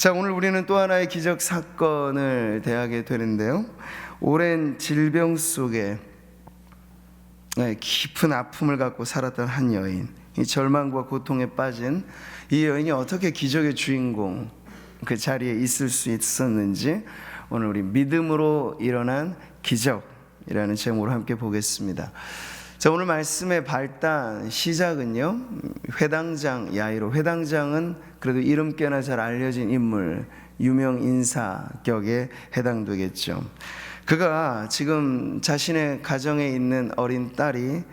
자, 오늘 우리는 또 하나의 기적 사건을 대하게 되는데요. 오랜 질병 속에 깊은 아픔을 갖고 살았던 한 여인, 이 절망과 고통에 빠진 이 여인이 어떻게 기적의 주인공 그 자리에 있을 수 있었는지 오늘 우리 믿음으로 일어난 기적이라는 제목으로 함께 보겠습니다. 자, 오늘 말씀의 발단 시작은요, 회당장 야이로. 회당장은 그래도 이름께나 잘 알려진 인물, 유명 인사 격에 해당되겠죠. 그가 지금 자신의 가정에 있는 어린 딸이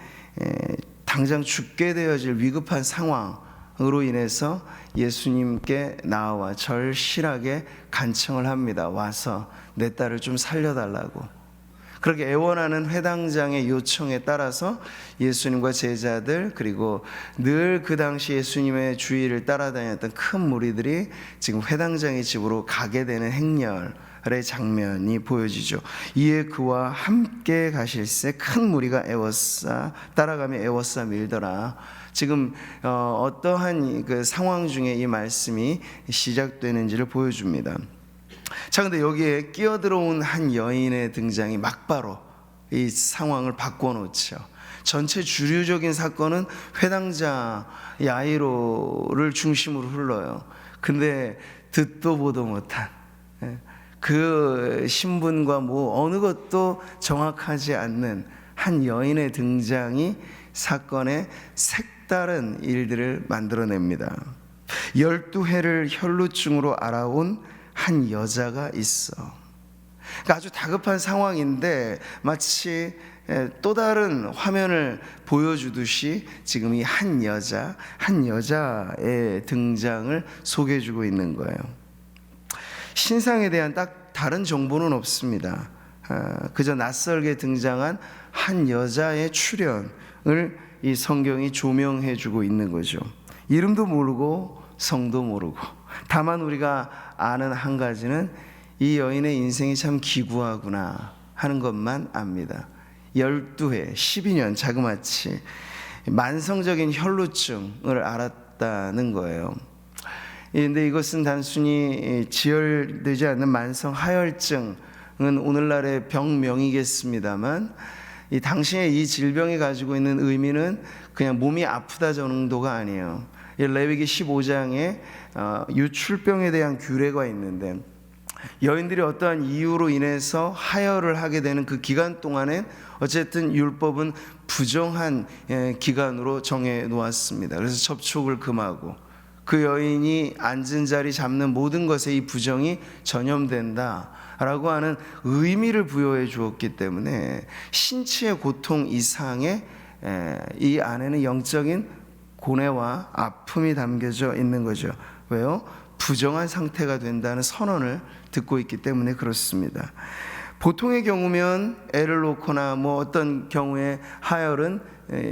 당장 죽게 되어질 위급한 상황으로 인해서 예수님께 나와 절실하게 간청을 합니다. 와서 내 딸을 좀 살려달라고. 그렇게 애원하는 회당장의 요청에 따라서 예수님과 제자들, 그리고 늘 그 당시 예수님의 주위를 따라다녔던 큰 무리들이 지금 회당장의 집으로 가게 되는 행렬의 장면이 보여지죠. 이에 그와 함께 가실새 큰 무리가 따라가며 애워싸 밀더라. 지금 어떠한 그 상황 중에 이 말씀이 시작되는지를 보여줍니다. 자, 근데 여기에 끼어들어온 한 여인의 등장이 막바로 이 상황을 바꿔놓죠. 전체 주류적인 사건은 회당장 야이로를 중심으로 흘러요. 근데 듣도 보도 못한 그 신분과 뭐 어느 것도 정확하지 않는 한 여인의 등장이 사건의 색다른 일들을 만들어냅니다. 12해를 혈루증으로 알아온 한 여자가 있어. 그러니까 아주 다급한 상황인데 마치 또 다른 화면을 보여주듯이 지금 이 한 여자의 등장을 소개해주고 있는 거예요. 신상에 대한 딱 다른 정보는 없습니다. 그저 낯설게 등장한 한 여자의 출현을 이 성경이 조명해주고 있는 거죠. 이름도 모르고 성도 모르고, 다만 우리가 아는 한 가지는 이 여인의 인생이 참 기구하구나 하는 것만 압니다. 12해, 12년 자그마치 만성적인 혈루증을 앓았다는 거예요. 그런데 이것은 단순히 지혈되지 않는 만성 하혈증은 오늘날의 병명이겠습니다만, 이 당시에 이 질병이 가지고 있는 의미는 그냥 몸이 아프다 정도가 아니에요. 레위기 15장에 유출병에 대한 규례가 있는데, 여인들이 어떠한 이유로 인해서 하혈을 하게 되는 그 기간 동안에 어쨌든 율법은 부정한 기간으로 정해 놓았습니다. 그래서 접촉을 금하고 그 여인이 앉은 자리 잡는 모든 것에 이 부정이 전염된다라고 하는 의미를 부여해 주었기 때문에 신체의 고통 이상의 이 안에는 영적인 고뇌와 아픔이 담겨져 있는 거죠. 왜요? 부정한 상태가 된다는 선언을 듣고 있기 때문에 그렇습니다. 보통의 경우면 애를 놓거나 뭐 어떤 경우에 하혈은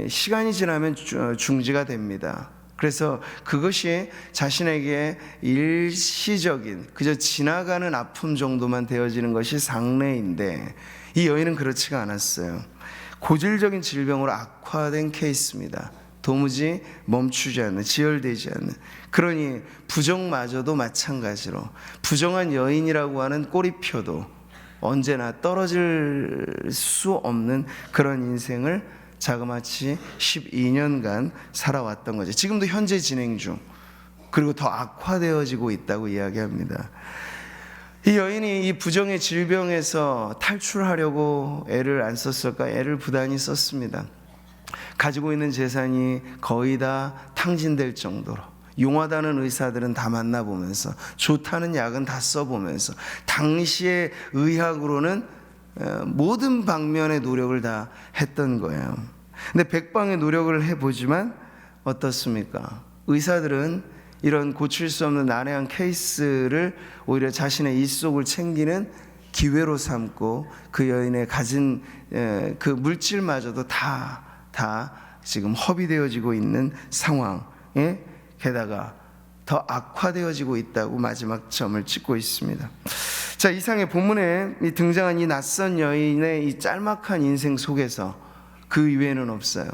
시간이 지나면 중지가 됩니다. 그래서 그것이 자신에게 일시적인 그저 지나가는 아픔 정도만 되어지는 것이 상례인데, 이 여인은 그렇지가 않았어요. 고질적인 질병으로 악화된 케이스입니다. 도무지 멈추지 않는, 지혈되지 않는. 그러니 부정마저도 마찬가지로 부정한 여인이라고 하는 꼬리표도 언제나 떨어질 수 없는 그런 인생을 자그마치 12년간 살아왔던 거죠. 지금도 현재 진행 중, 그리고 더 악화되어지고 있다고 이야기합니다. 이 여인이 이 부정의 질병에서 탈출하려고 애를 안 썼을까? 애를 부단히 썼습니다. 가지고 있는 재산이 거의 다 탕진될 정도로, 용하다는 의사들은 다 만나보면서, 좋다는 약은 다 써보면서, 당시의 의학으로는 모든 방면의 노력을 다 했던 거예요. 근데 백방의 노력을 해보지만 어떻습니까? 의사들은 이런 고칠 수 없는 난해한 케이스를 오히려 자신의 일속을 챙기는 기회로 삼고 그 여인의 가진 그 물질마저도 다 지금 허비되어지고 있는 상황에 게다가 더 악화되어지고 있다고 마지막 점을 찍고 있습니다. 자, 이상의 본문에 등장한 이 낯선 여인의 이 짤막한 인생 속에서 그 이외에는 없어요.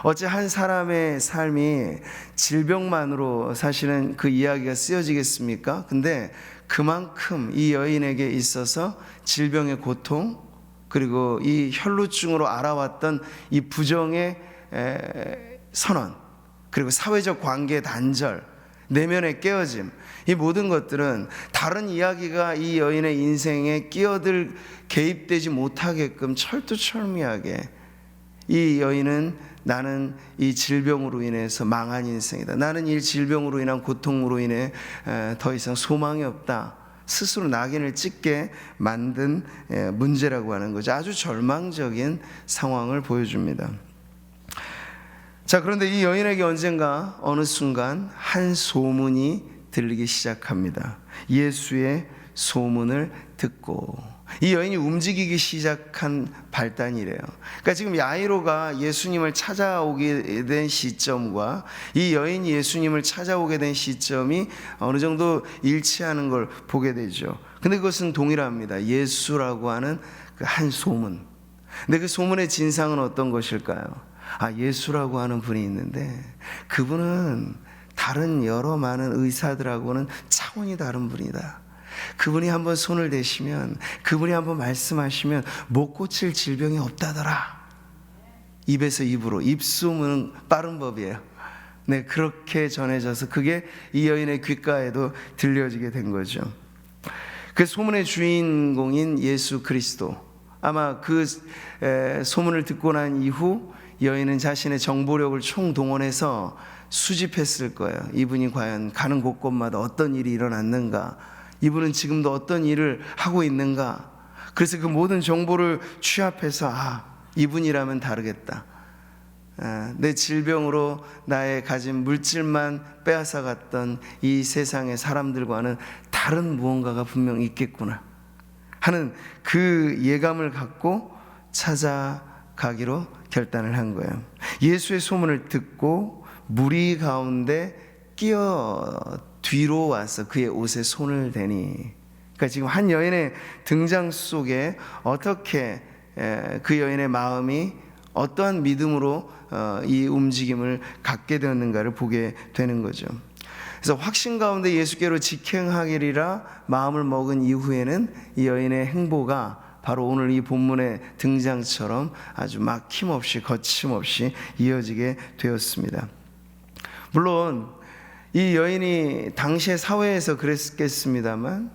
어째 한 사람의 삶이 질병만으로 사실은 그 이야기가 쓰여지겠습니까? 근데 그만큼 이 여인에게 있어서 질병의 고통, 그리고 이 혈루증으로 알아왔던 이 부정의 선언, 그리고 사회적 관계 단절, 내면의 깨어짐, 이 모든 것들은 다른 이야기가 이 여인의 인생에 끼어들 개입되지 못하게끔 철두철미하게, 이 여인은 나는 이 질병으로 인해서 망한 인생이다, 나는 이 질병으로 인한 고통으로 인해 더 이상 소망이 없다, 스스로 낙인을 찍게 만든 문제라고 하는 거죠. 아주 절망적인 상황을 보여줍니다. 자, 그런데 이 여인에게 언젠가 어느 순간 한 소문이 들리기 시작합니다. 예수의 소문을 듣고. 이 여인이 움직이기 시작한 발단이래요. 그러니까 지금 야이로가 예수님을 찾아오게 된 시점과 이 여인이 예수님을 찾아오게 된 시점이 어느 정도 일치하는 걸 보게 되죠. 근데 그것은 동일합니다. 예수라고 하는 그 한 소문. 근데 그 소문의 진상은 어떤 것일까요? 예수라고 하는 분이 있는데 그분은 다른 여러 많은 의사들하고는 차원이 다른 분이다. 그분이 한번 손을 대시면, 그분이 한번 말씀하시면 못 고칠 질병이 없다더라. 입에서 입으로, 입소문은 빠른 법이에요. 네, 그렇게 전해져서 그게 이 여인의 귓가에도 들려지게 된 거죠. 그 소문의 주인공인 예수 그리스도, 아마 그 소문을 듣고 난 이후 여인은 자신의 정보력을 총동원해서 수집했을 거예요. 이분이 과연 가는 곳곳마다 어떤 일이 일어났는가, 이분은 지금도 어떤 일을 하고 있는가. 그래서 그 모든 정보를 취합해서 이분이라면 다르겠다. 내 질병으로 나의 가진 물질만 빼앗아갔던 이 세상의 사람들과는 다른 무언가가 분명 있겠구나 하는 그 예감을 갖고 찾아가기로 결단을 한 거예요. 예수의 소문을 듣고 무리 가운데 끼어 뒤로 와서 그의 옷에 손을 대니. 그러니까 지금 한 여인의 등장 속에 어떻게 그 여인의 마음이 어떠한 믿음으로 이 움직임을 갖게 되었는가를 보게 되는 거죠. 그래서 확신 가운데 예수께로 직행하리라 마음을 먹은 이후에는 이 여인의 행보가 바로 오늘 이 본문의 등장처럼 아주 막힘없이 거침없이 이어지게 되었습니다. 물론 이 여인이 당시의 사회에서 그랬겠습니다만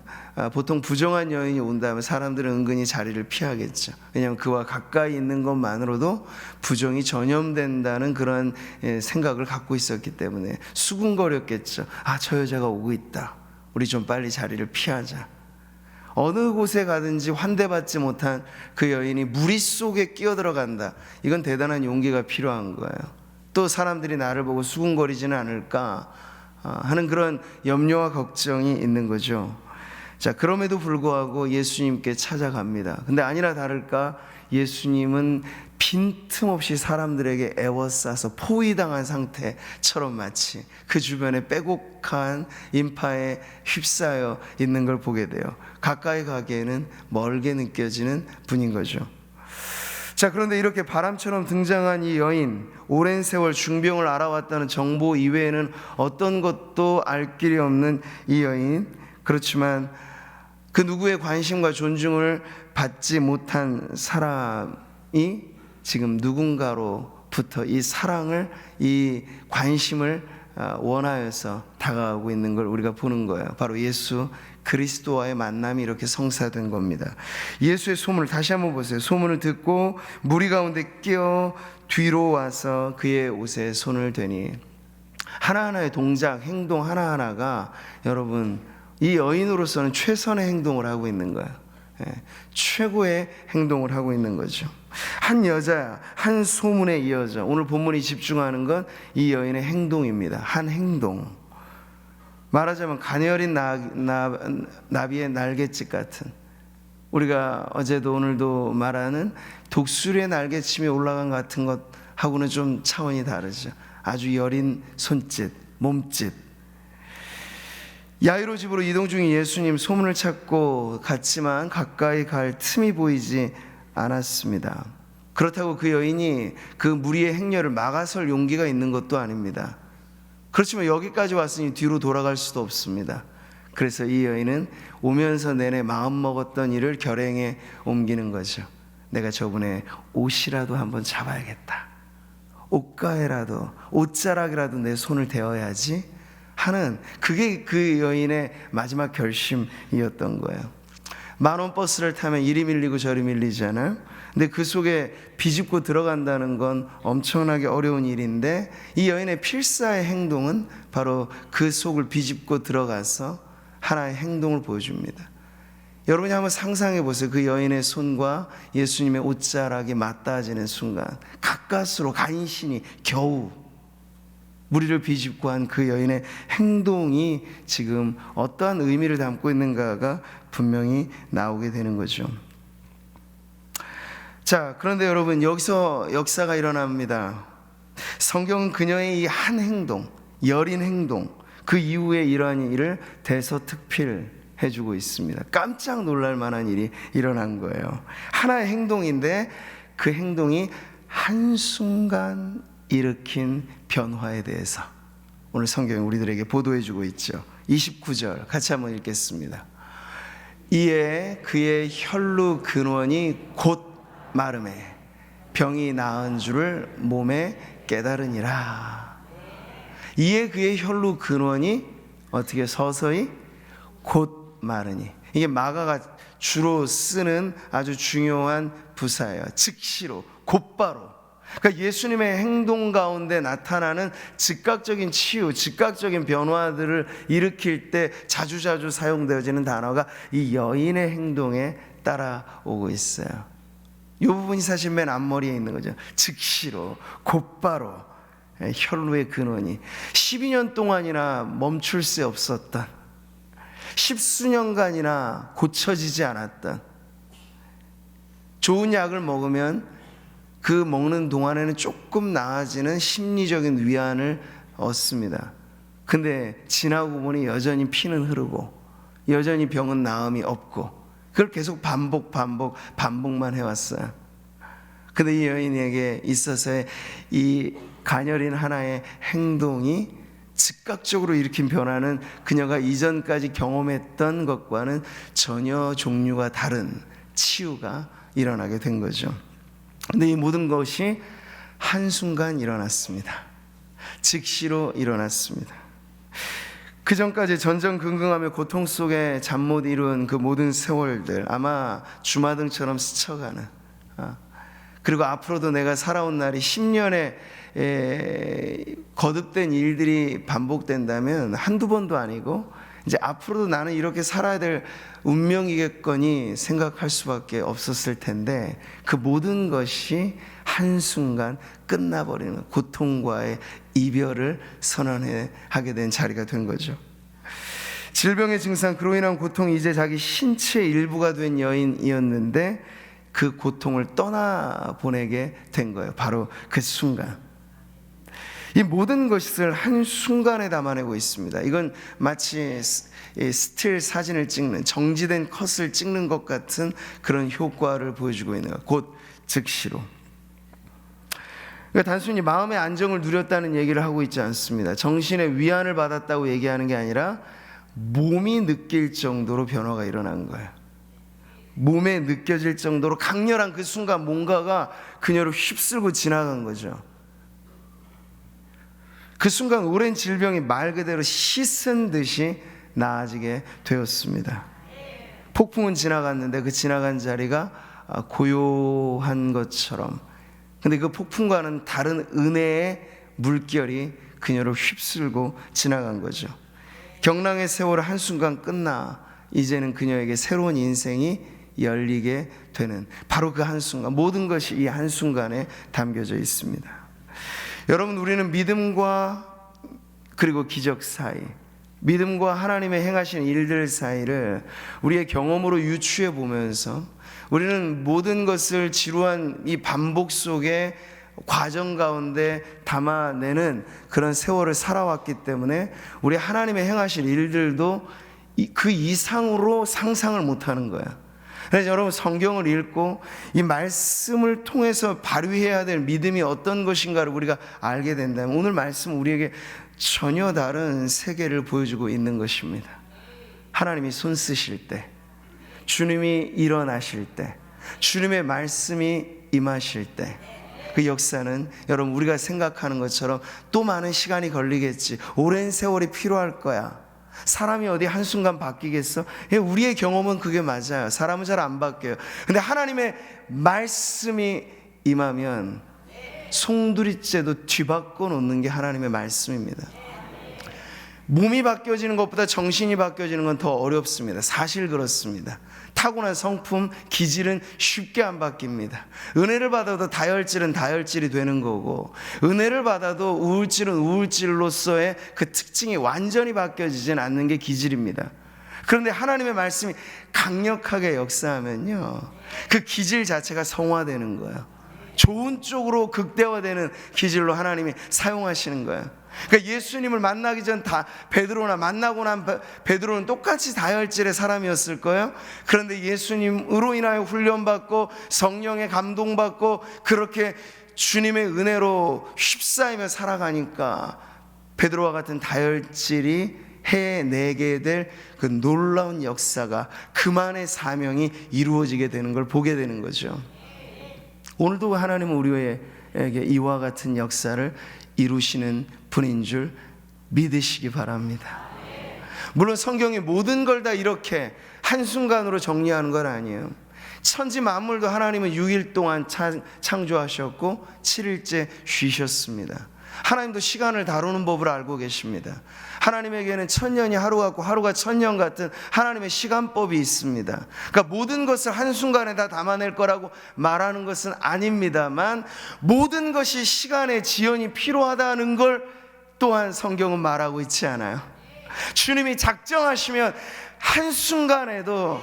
보통 부정한 여인이 온다면 사람들은 은근히 자리를 피하겠죠. 왜냐하면 그와 가까이 있는 것만으로도 부정이 전염된다는 그런 생각을 갖고 있었기 때문에 수군거렸겠죠. 저 여자가 오고 있다, 우리 좀 빨리 자리를 피하자. 어느 곳에 가든지 환대받지 못한 그 여인이 무리 속에 끼어들어간다, 이건 대단한 용기가 필요한 거예요. 또 사람들이 나를 보고 수군거리지는 않을까 하는 그런 염려와 걱정이 있는 거죠. 자, 그럼에도 불구하고 예수님께 찾아갑니다. 근데 아니나 다를까 예수님은 빈틈없이 사람들에게 애워싸서 포위당한 상태처럼 마치 그 주변에 빼곡한 인파에 휩싸여 있는 걸 보게 돼요. 가까이 가기에는 멀게 느껴지는 분인 거죠. 자, 그런데 이렇게 바람처럼 등장한 이 여인, 오랜 세월 중병을 알아왔다는 정보 이외에는 어떤 것도 알 길이 없는 이 여인, 그렇지만 그 누구의 관심과 존중을 받지 못한 사람이 지금 누군가로부터 이 사랑을, 이 관심을 원하여서 다가가고 있는 걸 우리가 보는 거예요. 바로 예수 그리스도와의 만남이 이렇게 성사된 겁니다. 예수의 소문을 다시 한번 보세요. 소문을 듣고 무리 가운데 끼어 뒤로 와서 그의 옷에 손을 대니. 하나하나의 동작, 행동 하나하나가 여러분 이 여인으로서는 최선의 행동을 하고 있는 거예요. 최고의 행동을 하고 있는 거죠. 한 여자, 한 소문에 이어져 오늘 본문이 집중하는 건 이 여인의 행동입니다. 한 행동. 말하자면 가녀린 나비의 날갯짓 같은, 우리가 어제도 오늘도 말하는 독수리의 날개침이 올라간 같은 것하고는 좀 차원이 다르죠. 아주 여린 손짓, 몸짓. 야이로 집으로 이동 중인 예수님, 소문을 찾고 갔지만 가까이 갈 틈이 보이지 않았습니다. 그렇다고 그 여인이 그 무리의 행렬을 막아설 용기가 있는 것도 아닙니다. 그렇지만 여기까지 왔으니 뒤로 돌아갈 수도 없습니다. 그래서 이 여인은 오면서 내내 마음먹었던 일을 결행에 옮기는 거죠. 내가 저분의 옷이라도 한번 잡아야겠다, 옷가에라도, 옷자락이라도 내 손을 대어야지 하는, 그게 그 여인의 마지막 결심이었던 거예요. 10,000원 버스를 타면 이리 밀리고 저리 밀리잖아요. 근데 그 속에 비집고 들어간다는 건 엄청나게 어려운 일인데, 이 여인의 필사의 행동은 바로 그 속을 비집고 들어가서 하나의 행동을 보여줍니다. 여러분이 한번 상상해 보세요. 그 여인의 손과 예수님의 옷자락이 맞닿아지는 순간, 가까스로 간신히 겨우 무리를 비집고 한 그 여인의 행동이 지금 어떠한 의미를 담고 있는가가 분명히 나오게 되는 거죠. 자, 그런데 여러분, 여기서 역사가 일어납니다. 성경은 그녀의 이 한 행동, 여린 행동, 그 이후에 이러한 일을 대서특필해 주고 있습니다. 깜짝 놀랄 만한 일이 일어난 거예요. 하나의 행동인데 그 행동이 한순간 일으킨 변화에 대해서 오늘 성경이 우리들에게 보도해 주고 있죠. 29절 같이 한번 읽겠습니다. 이에 그의 혈루 근원이 곧 마름에 병이 나은 줄을 몸에 깨달으니라. 이에 그의 혈루 근원이 어떻게 서서히 곧 마르니. 이게 마가가 주로 쓰는 아주 중요한 부사예요. 즉시로, 곧바로. 그러니까 예수님의 행동 가운데 나타나는 즉각적인 치유, 즉각적인 변화들을 일으킬 때 자주자주 사용되어지는 단어가 이 여인의 행동에 따라오고 있어요. 이 부분이 사실 맨 앞머리에 있는 거죠. 즉시로, 곧바로, 혈루의 근원이 12년 동안이나 멈출 새 없었던, 10수년간이나 고쳐지지 않았던, 좋은 약을 먹으면 그 먹는 동안에는 조금 나아지는 심리적인 위안을 얻습니다. 근데 지나고 보니 여전히 피는 흐르고 여전히 병은 나음이 없고, 그걸 계속 반복만 해왔어요. 근데 이 여인에게 있어서의 이 가녀린 하나의 행동이 즉각적으로 일으킨 변화는 그녀가 이전까지 경험했던 것과는 전혀 종류가 다른 치유가 일어나게 된 거죠. 근데 이 모든 것이 한순간 일어났습니다. 즉시로 일어났습니다. 그 전까지 전전긍긍하며 고통 속에 잠 못 이룬 그 모든 세월들, 아마 주마등처럼 스쳐가는, 그리고 앞으로도 내가 살아온 날이 10년에 거듭된 일들이 반복된다면 한두 번도 아니고 이제 앞으로도 나는 이렇게 살아야 될 운명이겠거니 생각할 수밖에 없었을 텐데, 그 모든 것이 한순간 끝나버리는 고통과의 이별을 선언하게 된 자리가 된 거죠. 질병의 증상, 그로 인한 고통이 이제 자기 신체의 일부가 된 여인이었는데 그 고통을 떠나보내게 된 거예요. 바로 그 순간. 이 모든 것을 한순간에 담아내고 있습니다. 이건 마치 스틸 사진을 찍는, 정지된 컷을 찍는 것 같은 그런 효과를 보여주고 있는 거예요. 곧 즉시로. 그러니까 단순히 마음의 안정을 누렸다는 얘기를 하고 있지 않습니다. 정신의 위안을 받았다고 얘기하는 게 아니라 몸이 느낄 정도로 변화가 일어난 거예요. 몸에 느껴질 정도로 강렬한 그 순간 뭔가가 그녀를 휩쓸고 지나간 거죠. 그 순간 오랜 질병이 말 그대로 씻은 듯이 나아지게 되었습니다. 폭풍은 지나갔는데 그 지나간 자리가 고요한 것처럼, 근데 그 폭풍과는 다른 은혜의 물결이 그녀를 휩쓸고 지나간 거죠. 경랑의 세월은 한순간 끝나 이제는 그녀에게 새로운 인생이 열리게 되는 바로 그 한순간, 모든 것이 이 한순간에 담겨져 있습니다. 여러분, 우리는 믿음과 그리고 기적 사이, 믿음과 하나님의 행하신 일들 사이를 우리의 경험으로 유추해 보면서 우리는 모든 것을 지루한 이 반복 속에 과정 가운데 담아내는 그런 세월을 살아왔기 때문에 우리 하나님의 행하신 일들도 그 이상으로 상상을 못하는 거야. 그래서 여러분 성경을 읽고 이 말씀을 통해서 발휘해야 될 믿음이 어떤 것인가를 우리가 알게 된다면 오늘 말씀 우리에게 전혀 다른 세계를 보여주고 있는 것입니다. 하나님이 손 쓰실 때, 주님이 일어나실 때, 주님의 말씀이 임하실 때, 그 역사는 여러분 우리가 생각하는 것처럼 또 많은 시간이 걸리겠지, 오랜 세월이 필요할 거야, 사람이 어디 한순간 바뀌겠어? 우리의 경험은 그게 맞아요. 사람은 잘 안 바뀌어요. 근데 하나님의 말씀이 임하면 송두리째도 뒤바꿔 놓는 게 하나님의 말씀입니다. 몸이 바뀌어지는 것보다 정신이 바뀌어지는 건 더 어렵습니다. 사실 그렇습니다. 타고난 성품, 기질은 쉽게 안 바뀝니다. 은혜를 받아도 다혈질은 다혈질이 되는 거고, 은혜를 받아도 우울질은 우울질로서의 그 특징이 완전히 바뀌어지진 않는 게 기질입니다. 그런데 하나님의 말씀이 강력하게 역사하면요, 그 기질 자체가 성화되는 거예요. 좋은 쪽으로 극대화되는 기질로 하나님이 사용하시는 거예요. 그러니까 예수님을 만나기 전 베드로나 만나고 난 베드로는 똑같이 다혈질의 사람이었을 거예요. 그런데 예수님으로 인하여 훈련받고 성령의 감동받고 그렇게 주님의 은혜로 휩싸이며 살아가니까 베드로와 같은 다혈질이 해내게 될 그 놀라운 역사가, 그만의 사명이 이루어지게 되는 걸 보게 되는 거죠. 오늘도 하나님은 우리에게 이와 같은 역사를 이루시는 분인 줄 믿으시기 바랍니다. 물론 성경이 모든 걸 다 이렇게 한순간으로 정리하는 건 아니에요. 천지 만물도 하나님은 6일 동안 창조하셨고 7일째 쉬셨습니다. 하나님도 시간을 다루는 법을 알고 계십니다. 하나님에게는 천년이 하루 같고 하루가 천년 같은 하나님의 시간법이 있습니다. 그러니까 모든 것을 한순간에 다 담아낼 거라고 말하는 것은 아닙니다만, 모든 것이 시간의 지연이 필요하다는 걸 또한 성경은 말하고 있지 않아요. 주님이 작정하시면 한순간에도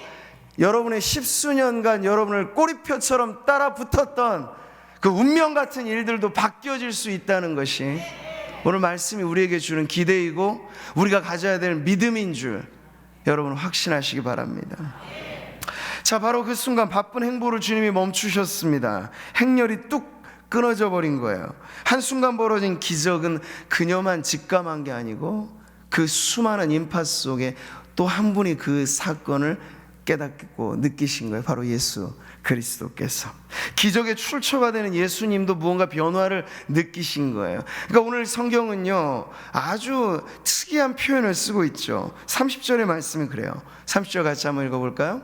여러분의 십수년간 여러분을 꼬리표처럼 따라 붙었던 그 운명 같은 일들도 바뀌어질 수 있다는 것이 오늘 말씀이 우리에게 주는 기대이고 우리가 가져야 될 믿음인 줄 여러분 확신하시기 바랍니다. 자, 바로 그 순간 바쁜 행보를 주님이 멈추셨습니다. 행렬이 뚝 끊어져 버린 거예요. 한순간 벌어진 기적은 그녀만 직감한 게 아니고 그 수많은 인파 속에 또 한 분이 그 사건을 깨닫고 느끼신 거예요. 바로 예수 그리스도께서. 기적의 출처가 되는 예수님도 무언가 변화를 느끼신 거예요. 그러니까 오늘 성경은요 아주 특이한 표현을 쓰고 있죠. 30절의 말씀이 그래요. 30절 같이 한번 읽어볼까요?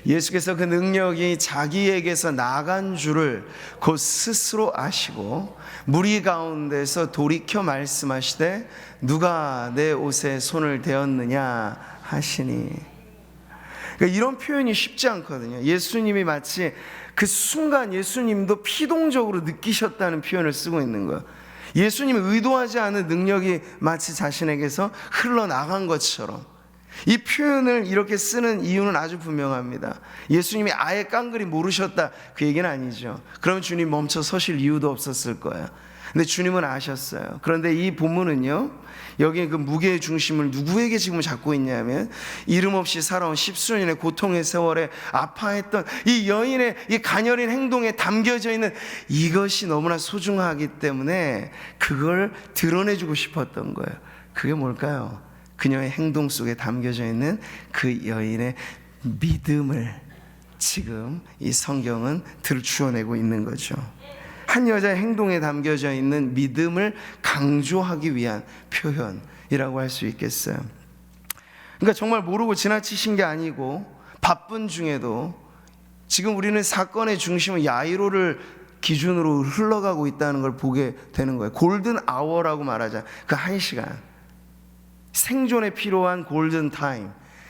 예수께서 그 능력이 자기에게서 나간 줄을 곧 스스로 아시고 무리 가운데서 돌이켜 말씀하시되 누가 내 옷에 손을 대었느냐 하시니. 그러니까 이런 표현이 쉽지 않거든요. 예수님이 마치 그 순간 예수님도 피동적으로 느끼셨다는 표현을 쓰고 있는 거예요. 예수님이 의도하지 않은 능력이 마치 자신에게서 흘러나간 것처럼. 이 표현을 이렇게 쓰는 이유는 아주 분명합니다. 예수님이 아예 깡그리 모르셨다 그 얘기는 아니죠. 그럼 주님 멈춰 서실 이유도 없었을 거예요. 근데 주님은 아셨어요. 그런데 이 본문은요 여기에 그 무게의 중심을 누구에게 지금 잡고 있냐면 이름 없이 살아온 십수년의 고통의 세월에 아파했던 이 여인의 이 가녀린 행동에 담겨져 있는 이것이 너무나 소중하기 때문에 그걸 드러내주고 싶었던 거예요. 그게 뭘까요? 그녀의 행동 속에 담겨져 있는 그 여인의 믿음을 지금 이 성경은 들추어내고 있는 거죠. 한 여자의 행동에 담겨져 있는 믿음을 강조하기 위한 표현이라고 할 수 있겠어요. 그러니까 정말 모르고 지나치신 게 아니고 바쁜 중에도 지금 우리는 사건의 중심은 야이로를 기준으로 흘러가고 있다는 걸 보게 되는 거예요. 골든 아워라고 말하자. 그 1시간 생존에 필요한 골든 타임.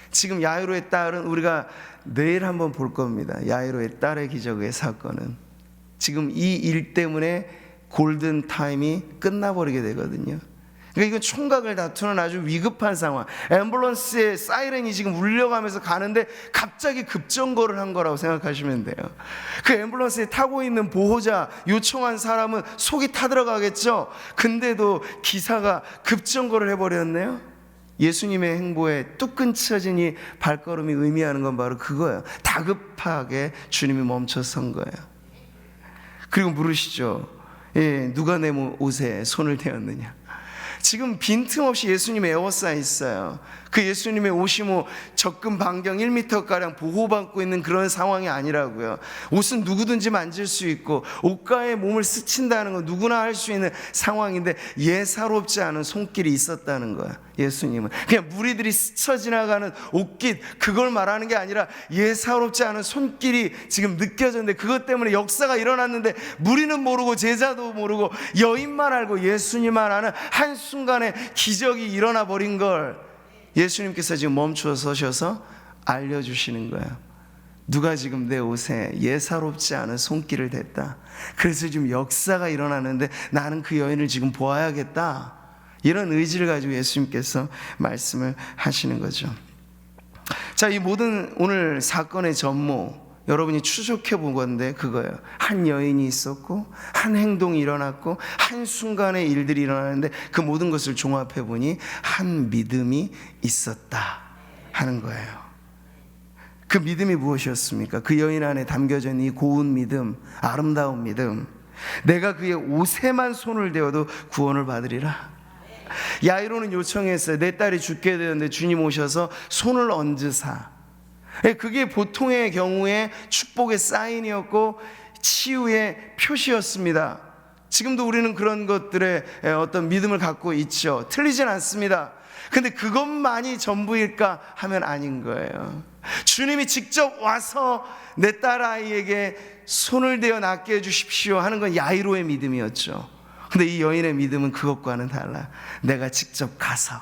지금 야이로의 딸은 우리가 내일 한번 볼 겁니다. 야이로의 딸의 기적의 사건은 지금 이 일 때문에 골든 타임이 끝나버리게 되거든요. 그러니까 이건 총각을 다투는 아주 위급한 상황. 앰뷸런스의 사이렌이 지금 울려가면서 가는데 갑자기 급정거를 한 거라고 생각하시면 돼요. 그 앰뷸런스에 타고 있는 보호자 요청한 사람은 속이 타들어가겠죠. 근데도 기사가 급정거를 해버렸네요. 예수님의 행보에 뚝 끊쳐진 이 발걸음이 의미하는 건 바로 그거예요. 다급하게 주님이 멈춰 선 거예요. 그리고 물으시죠. 누가 내 옷에 손을 대었느냐. 지금 빈틈없이 예수님의 에워싸여 있어요. 그 예수님의 옷이 접근 반경 1m가량 보호받고 있는 그런 상황이 아니라고요. 옷은 누구든지 만질 수 있고 옷가에 몸을 스친다는 건 누구나 할 수 있는 상황인데 예사롭지 않은 손길이 있었다는 거예요. 예수님은 그냥 무리들이 스쳐 지나가는 옷깃 그걸 말하는 게 아니라 예사롭지 않은 손길이 지금 느껴졌는데, 그것 때문에 역사가 일어났는데 무리는 모르고 제자도 모르고 여인만 알고 예수님만 아는 한순간에 기적이 일어나 버린 걸 예수님께서 지금 멈추어 서셔서 알려주시는 거예요. 누가 지금 내 옷에 예사롭지 않은 손길을 댔다. 그래서 지금 역사가 일어나는데 나는 그 여인을 지금 보아야겠다. 이런 의지를 가지고 예수님께서 말씀을 하시는 거죠. 자, 이 모든 오늘 사건의 전모 여러분이 추적해 본 건데 그거예요. 한 여인이 있었고 한 행동이 일어났고 한순간에 일들이 일어나는데 그 모든 것을 종합해 보니 한 믿음이 있었다 하는 거예요. 그 믿음이 무엇이었습니까? 그 여인 안에 담겨져 있는 이 고운 믿음, 아름다운 믿음. 내가 그의 옷에만 손을 대어도 구원을 받으리라. 야이로는 요청했어요. 내 딸이 죽게 되었는데 주님 오셔서 손을 얹으사. 그게 보통의 경우에 축복의 사인이었고 치유의 표시였습니다. 지금도 우리는 그런 것들에 어떤 믿음을 갖고 있죠. 틀리진 않습니다. 근데 그것만이 전부일까 하면 아닌 거예요. 주님이 직접 와서 내 딸아이에게 손을 대어 낫게 해주십시오 하는 건 야이로의 믿음이었죠. 근데 이 여인의 믿음은 그것과는 달라. 내가 직접 가서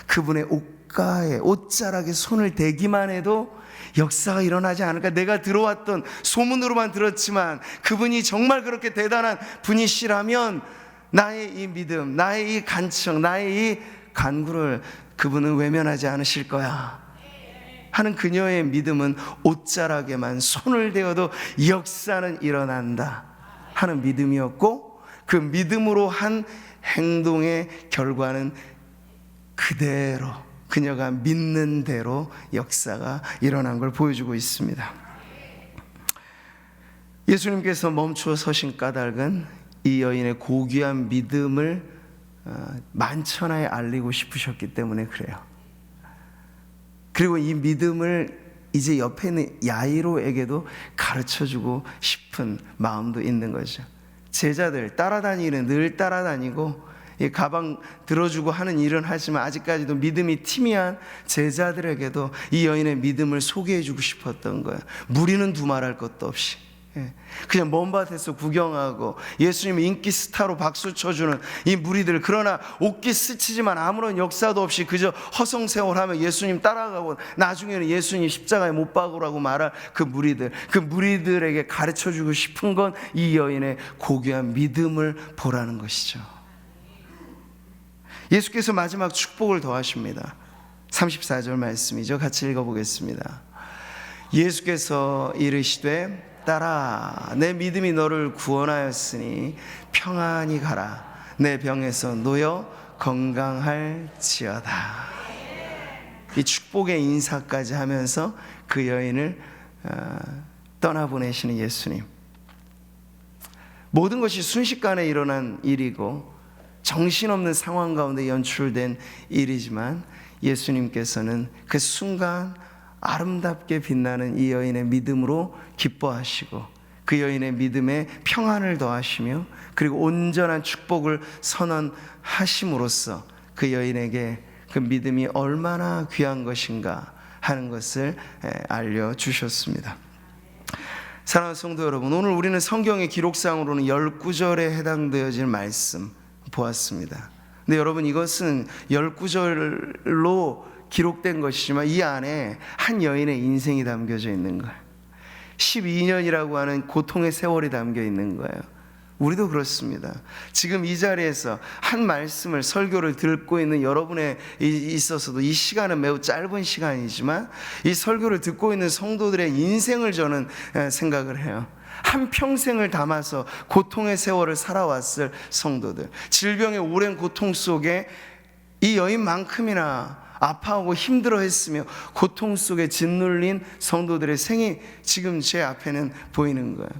그분의 옷가에 옷자락에 손을 대기만 해도 역사가 일어나지 않을까. 내가 들어왔던 소문으로만 들었지만 그분이 정말 그렇게 대단한 분이시라면 나의 이 믿음, 나의 이 간청, 나의 이 간구를 그분은 외면하지 않으실 거야 하는 그녀의 믿음은 옷자락에만 손을 대어도 역사는 일어난다 하는 믿음이었고, 그 믿음으로 한 행동의 결과는 그대로 그녀가 믿는 대로 역사가 일어난 걸 보여주고 있습니다. 예수님께서 멈추어 서신 까닭은 이 여인의 고귀한 믿음을 만천하에 알리고 싶으셨기 때문에 그래요. 그리고 이 믿음을 이제 옆에 있는 야이로에게도 가르쳐주고 싶은 마음도 있는 거죠. 제자들 따라다니는 늘 따라다니고 가방 들어주고 하는 일은 하지만 아직까지도 믿음이 티미한 제자들에게도 이 여인의 믿음을 소개해주고 싶었던 거예요. 무리는 두말할 것도 없이 그냥 먼 밭에서 구경하고 예수님의 인기 스타로 박수 쳐주는 이 무리들, 그러나 옷깃 스치지만 아무런 역사도 없이 그저 허송세월하며 예수님 따라가고 나중에는 예수님 십자가에 못 박으라고 말할 그 무리들, 그 무리들에게 가르쳐주고 싶은 건 이 여인의 고귀한 믿음을 보라는 것이죠. 예수께서 마지막 축복을 더하십니다. 34절 말씀이죠. 같이 읽어보겠습니다. 예수께서 이르시되 딸아, 내 믿음이 너를 구원하였으니 평안히 가라. 내 병에서 놓여 건강할지어다. 이 축복의 인사까지 하면서 그 여인을 떠나보내시는 예수님. 모든 것이 순식간에 일어난 일이고 정신없는 상황 가운데 연출된 일이지만 예수님께서는 그 순간 아름답게 빛나는 이 여인의 믿음으로 기뻐하시고 그 여인의 믿음에 평안을 더하시며 그리고 온전한 축복을 선언하심으로써 그 여인에게 그 믿음이 얼마나 귀한 것인가 하는 것을 알려주셨습니다. 사랑하는 성도 여러분, 오늘 우리는 성경의 기록상으로는 19절에 해당되어질 말씀 보았습니다. 근데 여러분, 이것은 19절로 기록된 것이지만 이 안에 한 여인의 인생이 담겨져 있는 거예요. 12년이라고 하는 고통의 세월이 담겨 있는 거예요. 우리도 그렇습니다. 지금 이 자리에서 한 말씀을, 설교를 듣고 있는 여러분에 있어서도 이 시간은 매우 짧은 시간이지만 이 설교를 듣고 있는 성도들의 인생을 저는 생각을 해요. 한 평생을 담아서 고통의 세월을 살아왔을 성도들, 질병의 오랜 고통 속에 이 여인만큼이나 아파하고 힘들어했으며 고통 속에 짓눌린 성도들의 생이 지금 제 앞에는 보이는 거예요.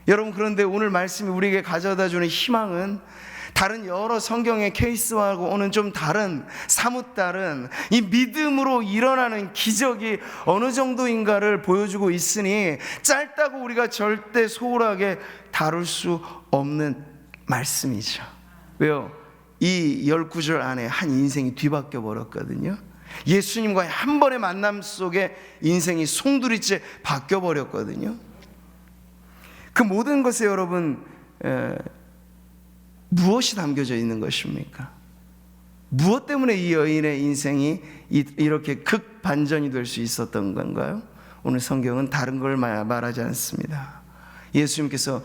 여러분, 그런데 오늘 말씀이 우리에게 가져다주는 희망은 다른 여러 성경의 케이스와는 좀 다른, 사뭇 다른 이 믿음으로 일어나는 기적이 어느 정도인가를 보여주고 있으니 짧다고 우리가 절대 소홀하게 다룰 수 없는 말씀이죠. 왜요? 이 10구절 안에 한 인생이 뒤바뀌어 버렸거든요. 예수님과의 한 번의 만남 속에 인생이 송두리째 바뀌어 버렸거든요. 그 모든 것에 여러분 무엇이 담겨져 있는 것입니까? 무엇 때문에 이 여인의 인생이 이렇게 극반전이 될 수 있었던 건가요? 오늘 성경은 다른 걸 말하지 않습니다. 예수님께서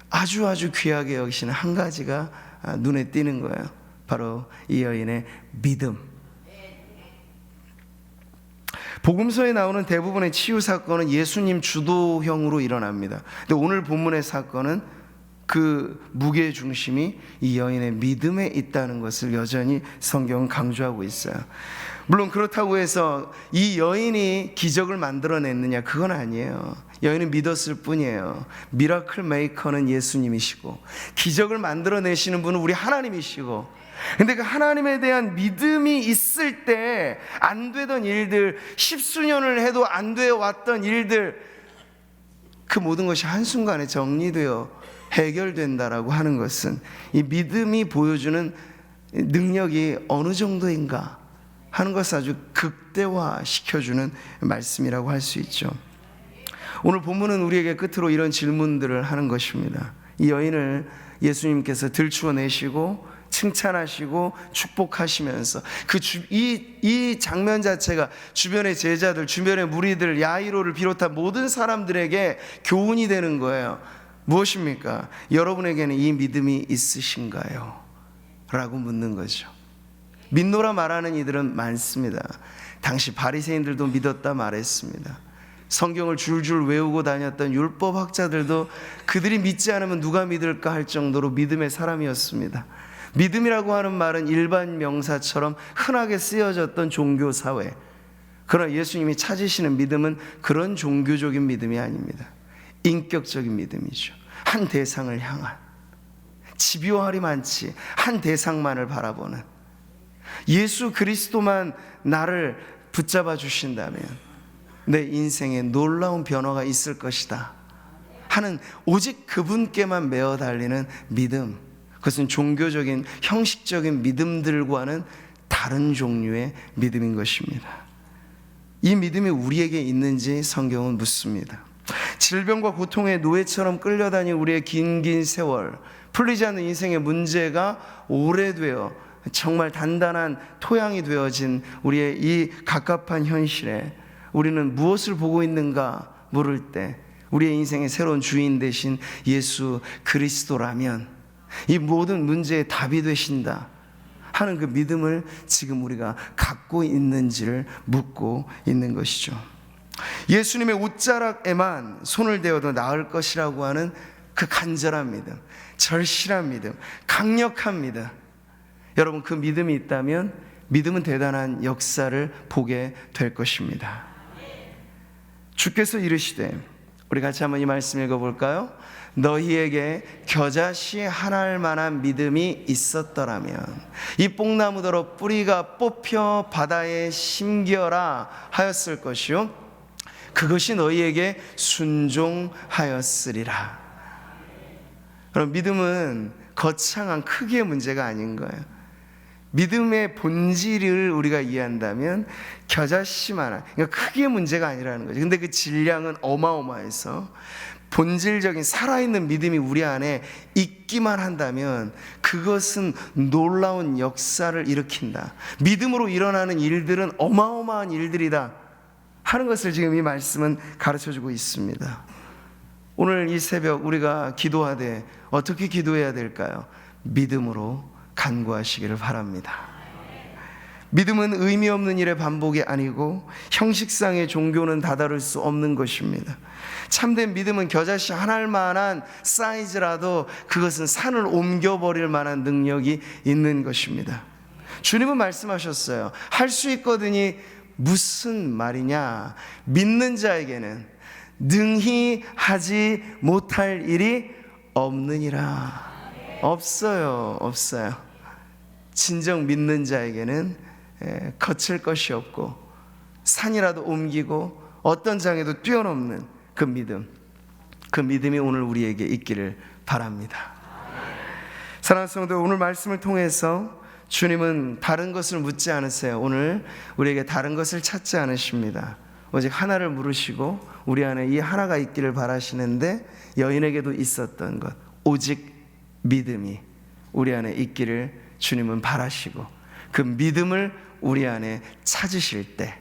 아주 귀하게 여기시는 한 가지가 눈에 띄는 거예요. 바로 이 여인의 믿음. 복음서에 나오는 대부분의 치유 사건은 예수님 주도형으로 일어납니다. 근데 오늘 본문의 사건은 그 무게 중심이 이 여인의 믿음에 있다는 것을 여전히 성경은 강조하고 있어요. 물론 그렇다고 해서 이 여인이 기적을 만들어냈느냐, 그건 아니에요. 여인은 믿었을 뿐이에요. 미라클 메이커는 예수님이시고 기적을 만들어내시는 분은 우리 하나님이시고, 근데 그 하나님에 대한 믿음이 있을 때 안 되던 일들, 십수년을 해도 안 되어 왔던 일들, 그 모든 것이 한순간에 정리되어 해결된다라고 하는 것은 이 믿음이 보여주는 능력이 어느 정도인가 하는 것을 아주 극대화시켜주는 말씀이라고 할 수 있죠. 오늘 본문은 우리에게 끝으로 이런 질문들을 하는 것입니다. 이 여인을 예수님께서 들추어내시고 칭찬하시고 축복하시면서 이 장면 자체가 주변의 제자들, 주변의 무리들, 야이로를 비롯한 모든 사람들에게 교훈이 되는 거예요. 무엇입니까? 여러분에게는 이 믿음이 있으신가요? 라고 묻는 거죠. 믿노라 말하는 이들은 많습니다. 당시 바리새인들도 믿었다 말했습니다. 성경을 줄줄 외우고 다녔던 율법학자들도 그들이 믿지 않으면 누가 믿을까 할 정도로 믿음의 사람이었습니다. 믿음이라고 하는 말은 일반 명사처럼 흔하게 쓰여졌던 종교사회, 그러나 예수님이 찾으시는 믿음은 그런 종교적인 믿음이 아닙니다. 인격적인 믿음이죠. 한 대상을 향한, 집요할이 많지 한 대상만을 바라보는, 예수 그리스도만 나를 붙잡아 주신다면 내 인생에 놀라운 변화가 있을 것이다 하는 오직 그분께만 매어 달리는 믿음, 그것은 종교적인 형식적인 믿음들과는 다른 종류의 믿음인 것입니다. 이 믿음이 우리에게 있는지 성경은 묻습니다. 질병과 고통의 노예처럼 끌려다닌 우리의 긴 세월, 풀리지 않는 인생의 문제가 오래되어 정말 단단한 토양이 되어진 우리의 이 갑갑한 현실에 우리는 무엇을 보고 있는가 물을 때 우리의 인생의 새로운 주인 되신 예수 그리스도라면 이 모든 문제의 답이 되신다 하는 그 믿음을 지금 우리가 갖고 있는지를 묻고 있는 것이죠. 예수님의 옷자락에만 손을 대어도 나을 것이라고 하는 그 간절한 믿음, 절실한 믿음, 강력한 믿음, 여러분 그 믿음이 있다면 믿음은 대단한 역사를 보게 될 것입니다. 주께서 이르시되, 우리 같이 한번 이 말씀 읽어볼까요? 너희에게 겨자씨 하나할 만한 믿음이 있었더라면 이 뽕나무더러 뿌리가 뽑혀 바다에 심겨라 하였을 것이요 그것이 너희에게 순종하였으리라. 그럼 믿음은 거창한 크기의 문제가 아닌 거예요. 믿음의 본질을 우리가 이해한다면 겨자씨만한, 그러니까 크기의 문제가 아니라는 거죠. 근데 그 질량은 어마어마해서 본질적인 살아있는 믿음이 우리 안에 있기만 한다면 그것은 놀라운 역사를 일으킨다. 믿음으로 일어나는 일들은 어마어마한 일들이다 하는 것을 지금 이 말씀은 가르쳐주고 있습니다. 오늘 이 새벽 우리가 기도하되 어떻게 기도해야 될까요? 믿음으로 간구하시기를 바랍니다. 믿음은 의미 없는 일의 반복이 아니고 형식상의 종교는 다다를 수 없는 것입니다. 참된 믿음은 겨자씨 하나할 만한 사이즈라도 그것은 산을 옮겨버릴 만한 능력이 있는 것입니다. 주님은 말씀하셨어요. 할 수 있거든이 무슨 말이냐? 믿는 자에게는 능히 하지 못할 일이 없느니라. 없어요. 진정 믿는 자에게는 거칠 것이 없고 산이라도 옮기고 어떤 장애도 뛰어넘는 그 믿음이 오늘 우리에게 있기를 바랍니다. 사랑하는 성도, 오늘 말씀을 통해서 주님은 다른 것을 묻지 않으세요. 오늘 우리에게 다른 것을 찾지 않으십니다. 오직 하나를 물으시고 우리 안에 이 하나가 있기를 바라시는데, 여인에게도 있었던 것, 오직 믿음이 우리 안에 있기를 주님은 바라시고, 그 믿음을 우리 안에 찾으실 때,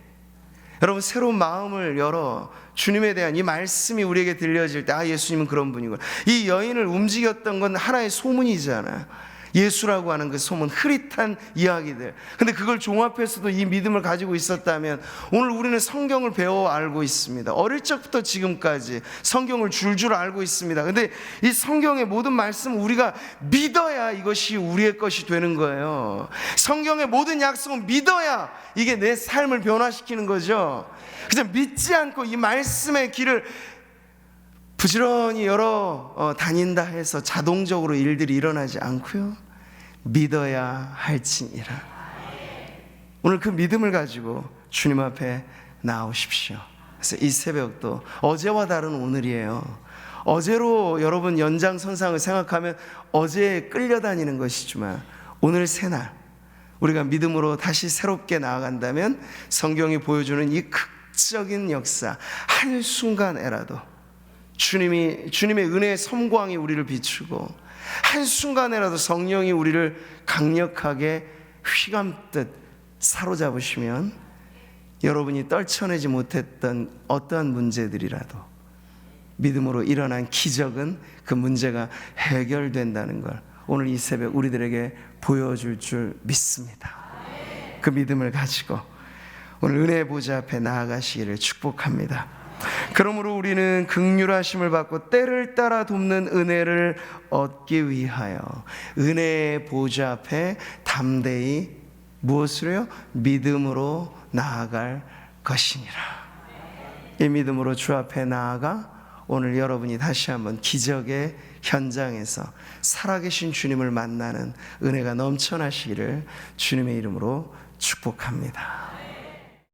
여러분 새로운 마음을 열어 주님에 대한 이 말씀이 우리에게 들려질 때, 예수님은 그런 분이구나. 이 여인을 움직였던 건 하나의 소문이잖아요. 예수라고 하는 그 소문, 흐릿한 이야기들. 근데 그걸 종합해서도 이 믿음을 가지고 있었다면, 오늘 우리는 성경을 배워 알고 있습니다. 어릴 적부터 지금까지 성경을 줄줄 알고 있습니다. 근데 이 성경의 모든 말씀을 우리가 믿어야 이것이 우리의 것이 되는 거예요. 성경의 모든 약속은 믿어야 이게 내 삶을 변화시키는 거죠. 그냥 믿지 않고 이 말씀의 길을 부지런히 열어 다닌다 해서 자동적으로 일들이 일어나지 않고요, 믿어야 할지니라. 오늘 그 믿음을 가지고 주님 앞에 나오십시오. 그래서 이 새벽도 어제와 다른 오늘이에요. 어제로 여러분 연장선상을 생각하면 어제에 끌려다니는 것이지만, 오늘 새날 우리가 믿음으로 다시 새롭게 나아간다면 성경이 보여주는 이 극적인 역사, 한순간에라도 주님의 은혜의 섬광이 우리를 비추고, 한순간에라도 성령이 우리를 강력하게 휘감듯 사로잡으시면, 여러분이 떨쳐내지 못했던 어떠한 문제들이라도 믿음으로 일어난 기적은 그 문제가 해결된다는 걸 오늘 이 새벽 우리들에게 보여줄 줄 믿습니다. 그 믿음을 가지고 오늘 은혜의 보좌 앞에 나아가시기를 축복합니다. 그러므로 우리는 긍휼하심을 받고 때를 따라 돕는 은혜를 얻기 위하여 은혜의 보좌 앞에 담대히 무엇으로요? 믿음으로 나아갈 것이니라. 이 믿음으로 주 앞에 나아가 오늘 여러분이 다시 한번 기적의 현장에서 살아계신 주님을 만나는 은혜가 넘쳐나시기를 주님의 이름으로 축복합니다.